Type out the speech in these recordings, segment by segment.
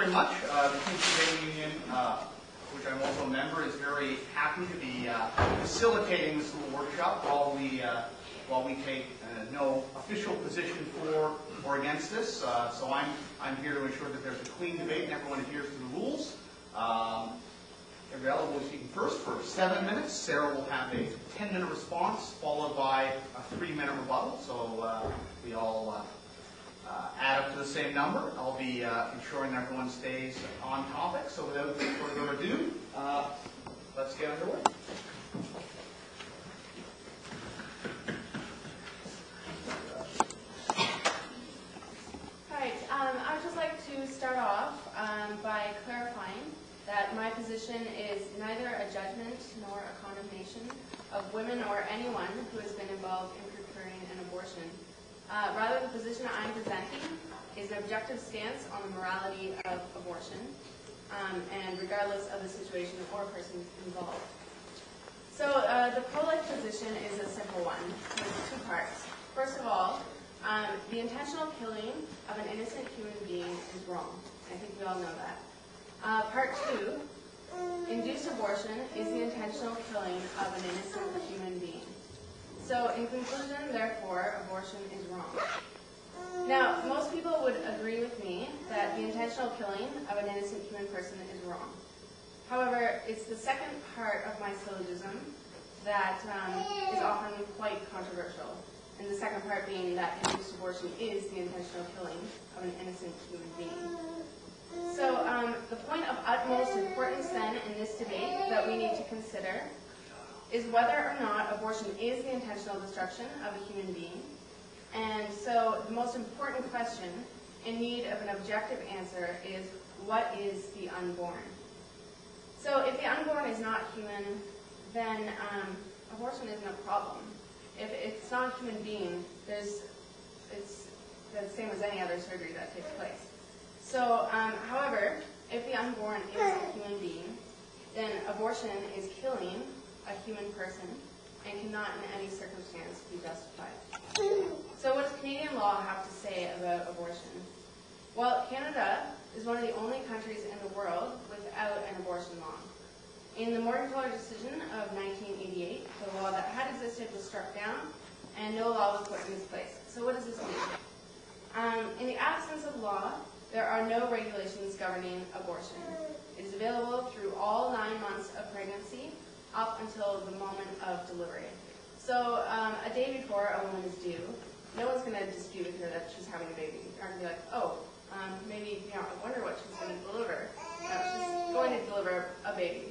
very much. The Teachers Aid Union, which I'm also a member, is very happy to be facilitating this little workshop while we take no official position for or against this. So I'm here to ensure that there's a clean debate and everyone adheres to the rules. Gabrielle will be speaking first for 7 minutes. Sarah will have a 10-minute response followed by a 3-minute rebuttal. So we all add up to the same number. I'll be ensuring that everyone stays on topic. So without further ado, let's get underway. Right. I would just like to start off by clarifying that my position is neither a judgment nor a condemnation of women or anyone who has been involved in procuring an abortion. Rather, the position I'm presenting is an objective stance on the morality of abortion, and regardless of the situation or person involved. So the pro-life position is a simple one with 2 parts. First of all, the intentional killing of an innocent human being is wrong. I think we all know that. Part 2, induced abortion is the intentional killing of an innocent human being. So in conclusion, therefore, abortion is wrong. Now, most people would agree with me that the intentional killing of an innocent human person is wrong. However, it's the second part of my syllogism that is often quite controversial, and the second part being that induced abortion is the intentional killing of an innocent human being. So the point of utmost importance then in this debate that we need to consider is whether or not abortion is the intentional destruction of a human being. And so the most important question in need of an objective answer is, what is the unborn? So if the unborn is not human, then abortion isn't a problem. If it's not a human being, it's the same as any other surgery that takes place. So, however, if the unborn is a human being, then abortion is killing a human person and cannot in any circumstance be justified. So what does Canadian law have to say about abortion? Well, Canada is one of the only countries in the world without an abortion law. In the Morgenthaler decision of 1988, the law that had existed was struck down and no law was put in its place. So what does this mean? In the absence of law, there are no regulations governing abortion. It is available through all 9 months of pregnancy up until the moment of delivery. So a day before a woman is due, no one's going to dispute with her that she's having a baby. They're going to be like, oh, maybe, I wonder what she's going to deliver. She's going to deliver a baby.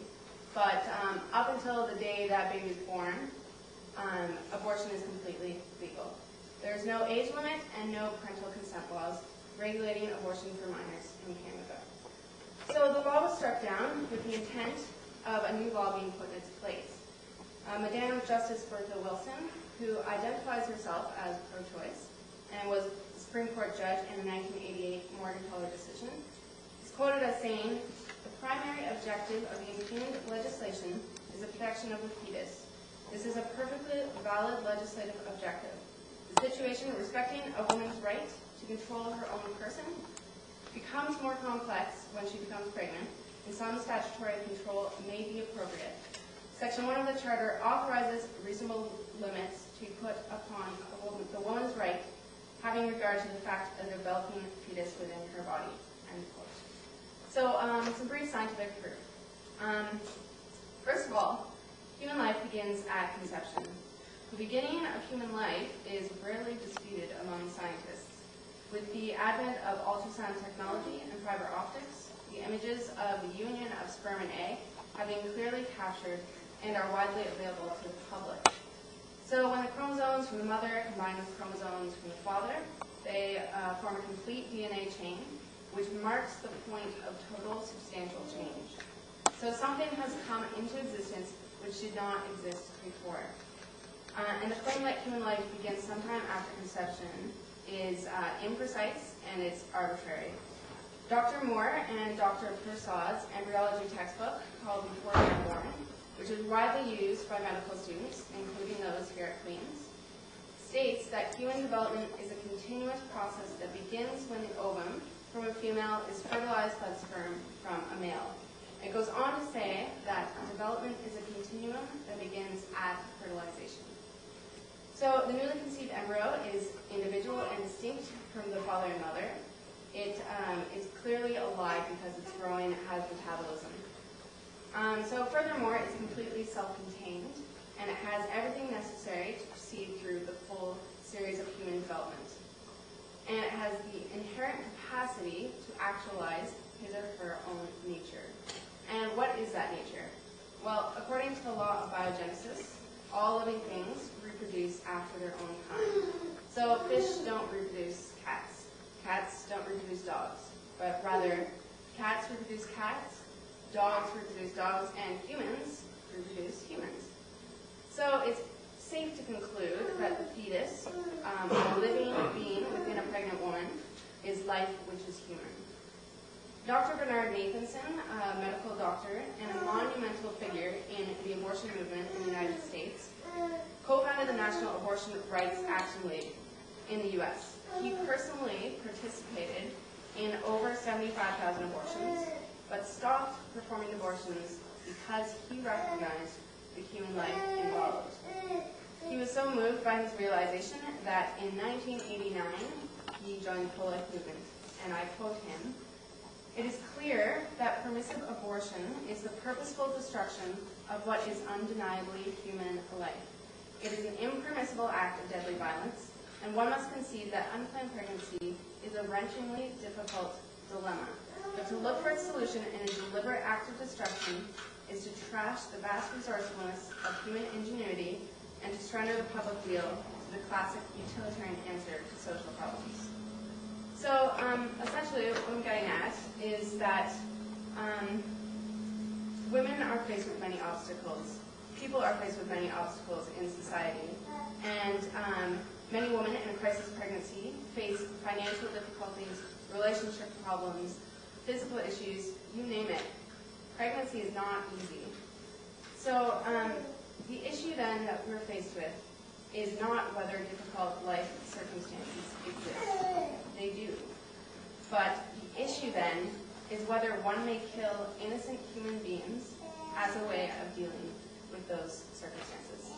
But up until the day that baby is born, abortion is completely legal. There's no age limit and no parental consent laws regulating abortion for minors in Canada. So the law was struck down with the intent of a new law being put in its place. Madam Justice Bertha Wilson, who identifies herself as pro-choice and was a Supreme Court judge in the 1988 Morgenthaler decision, is quoted as saying, "The primary objective of the impugned legislation is the protection of the fetus. This is a perfectly valid legislative objective. The situation respecting a woman's right to control her own person becomes more complex when she becomes pregnant, and some statutory control may be appropriate. Section 1 of the Charter authorizes reasonable limits to be put upon the woman's right, having regard to the fact of the developing fetus within her body." End quote. So, some brief scientific proof. First of all, human life begins at conception. The beginning of human life is rarely disputed among scientists. With the advent of ultrasound technology and fiber optics, the images of the union of sperm and egg have been clearly captured and are widely available to the public. So when the chromosomes from the mother combine with chromosomes from the father, they form a complete DNA chain, which marks the point of total substantial change. So something has come into existence which did not exist before. And the claim that human life begins sometime after conception is imprecise and it's arbitrary. Dr. Moore and Dr. Persaud's embryology textbook, called Before You're Born, which is widely used by medical students, including those here at Queen's, states that human development is a continuous process that begins when the ovum from a female is fertilized by the sperm from a male. It goes on to say that development is a continuum that begins at fertilization. So the newly conceived embryo is individual and distinct from the father and mother. It is clearly alive because it's growing, it has metabolism. So furthermore, it's completely self-contained, and it has everything necessary to proceed through the full series of human development. And it has the inherent capacity to actualize his or her own nature. And what is that nature? Well, according to the law of biogenesis, all living things reproduce after their own kind. So fish don't reproduce cats. Cats don't reproduce dogs. But rather, cats reproduce cats, dogs reproduce dogs, and humans reproduce humans. So it's safe to conclude that the fetus, a living being within a pregnant woman, is life which is human. Dr. Bernard Nathanson, a medical doctor and a monumental figure in the abortion movement in the United States, co-founded the National Abortion Rights Action League in the U.S. He personally participated in over 75,000 abortions, but stopped performing abortions because he recognized the human life involved. He was so moved by his realization that in 1989, he joined the pro-life movement, and I quote him, "It is clear that permissive abortion is the purposeful destruction of what is undeniably human life. It is an impermissible act of deadly violence, and one must concede that unplanned pregnancy is a wrenchingly difficult dilemma. But to look for its solution in a deliberate act of destruction is to trash the vast resourcefulness of human ingenuity and to surrender the public weal to the classic utilitarian answer to social problems." So essentially what I'm getting at is that women are faced with many obstacles. People are faced with many obstacles in society. And many women in a crisis pregnancy face financial difficulties, relationship problems, physical issues, you name it. Pregnancy is not easy. So the issue then that we're faced with is not whether difficult life circumstances exist. They do. But the issue then is whether one may kill innocent human beings as a way of dealing with those circumstances.